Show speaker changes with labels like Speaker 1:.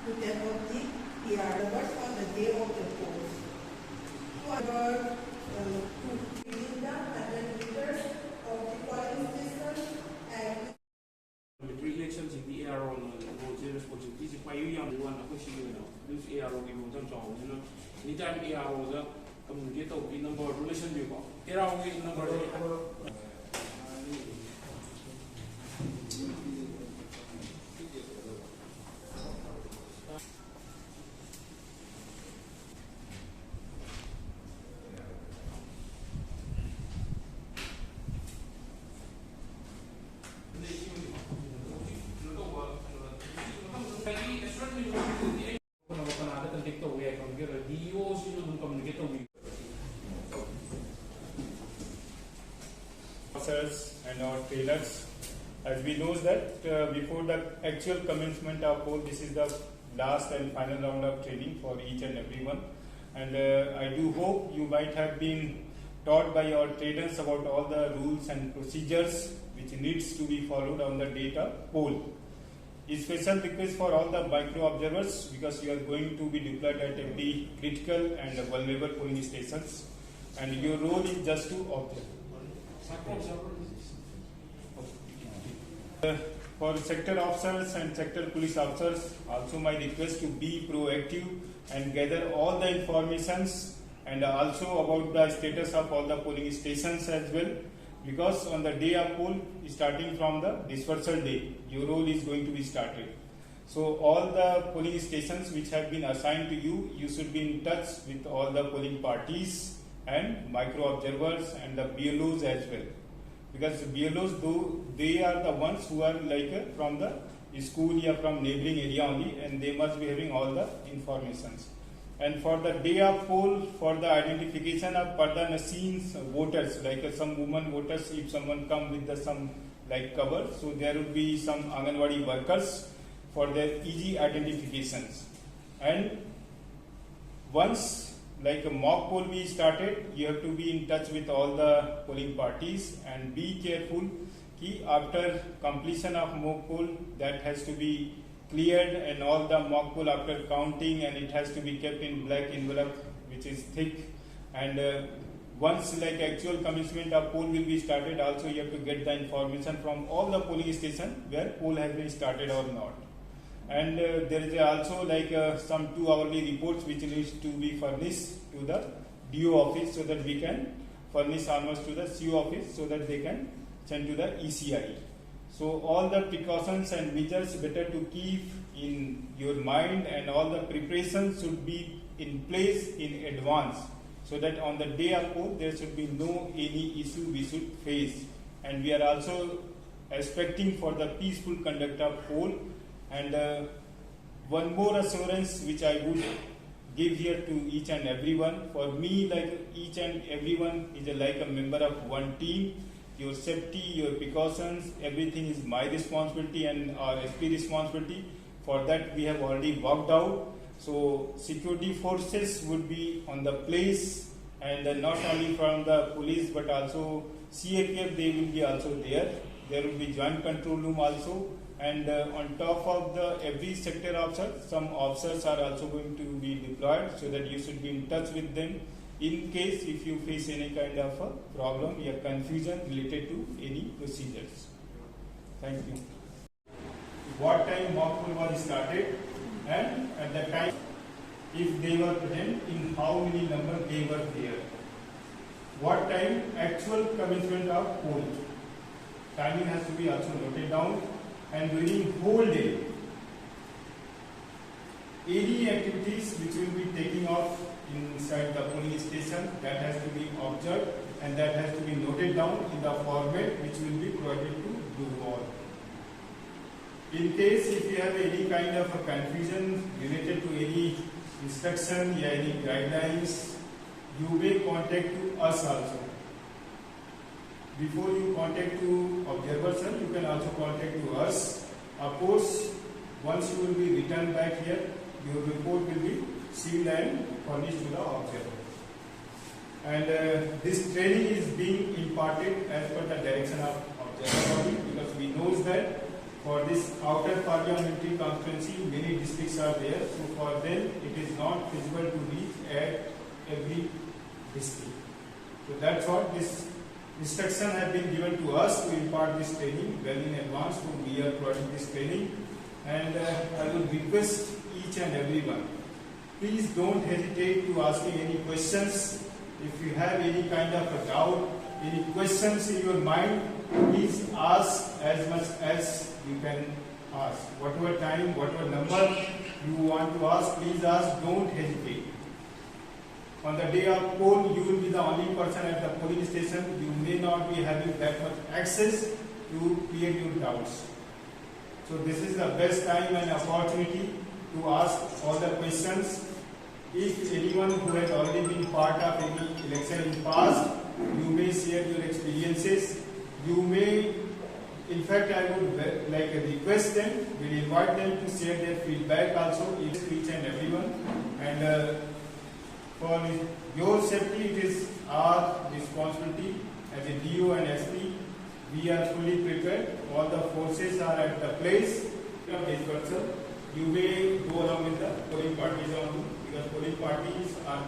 Speaker 1: to that of the ARWs on the day of the polls. Within the 100 meters of the polling station and
Speaker 2: the pre-elections in the ARO roles responsibilities if I young one of which you know this ARO in Mountain Town, you know, anytime ARO communicate in number relation you go. ARO in number
Speaker 3: and our trailers, as we know that before the actual commencement of poll, this is the last and final round of training for each and everyone, and I do hope you might have been taught by our traders about all the rules and procedures which needs to be followed on the data poll. A special request for all the micro observers, because you are going to be deployed at every critical and vulnerable polling stations, and your role is just to observe. For sector officers and sector police officers, also my request to be proactive and gather all the informations and also about the status of all the polling stations as well, because on the day of poll, starting from the dispersal day, your role is going to be started. So all the polling stations which have been assigned to you, you should be in touch with all the polling parties and micro observers and the BLOs as well, because BLOs, though they are the ones who are like from the school or from neighboring area only, and they must be having all the informations. And for the day of poll, for the identification of Parda Naseens voters, like some women voters, if someone come with the some like cover, so there will be some Anganwadi workers for their easy identifications. And once like a mock poll be started, you have to be in touch with all the polling parties and be careful कि after completion of mock poll, that has to be cleared, and all the mock poll after counting, and it has to be kept in black envelope which is thick, and once like actual commencement of poll will be started, also you have to get the information from all the polling station where poll has been started or not. And there is also like some 2 hourly reports which needs to be furnished to the DO office, so that we can furnish almost to the CO office, so that they can send to the ECI. So all the precautions and measures better to keep in your mind, and all the preparations should be in place in advance, so that on the day of poll there should be no any issue we should face. And we are also expecting for the peaceful conduct of poll. And one more assurance which I would give here to each and everyone, for me, like each and everyone is like a member of one team. Your safety, your precautions, everything is my responsibility and our SP responsibility. For that we have already worked out. So security forces would be on the place, and not only from the police but also CAPF, they will be also there. There will be joint control room also. And on top of the every sector officer, some officers are also going to be deployed, so that you should be in touch with them in case if you face any kind of a problem or confusion related to any procedures. Thank you. What time mock poll was started, and at the time if they were present, in how many number they were there. What time actual commencement of poll. Timing has to be also noted down. And during whole day, any activities which will be taking off inside the polling station, that has to be observed, and that has to be noted down in the format which will be provided to you all. In case if you have any kind of a confusion related to any instruction or any guidelines, you may contact to us also. Before you contact to observers, you can also contact to us. Of course, once you will be returned back here, your report will be sealed and furnished to the observer. And this training is being imparted as per the direction of observer body, because we know that For this outer parliamentary constituency, many districts are there, so for them it is not feasible to reach at every district. So that's what this instruction has been given to us to impart this training well in advance. So we are providing this training, and I will request each and everyone, please don't hesitate to ask me any questions. If you have any kind of a doubt, any questions in your mind, please ask as much as you can ask. Whatever time, whatever number you want to ask, please ask, don't hesitate. On the day of poll, you will be the only person at the polling station. You may not be having that much access to clear your doubts. So this is the best time and opportunity to ask all the questions. If anyone who has already been part of any election in past, you may share your experiences. You may, in fact, I would like to request them, we'll invite them to share their feedback also, each and everyone. And for your safety, it is our responsibility as a DO and SP. We are fully prepared. All the forces are at the place. You may go along with the polling parties only, because polling parties are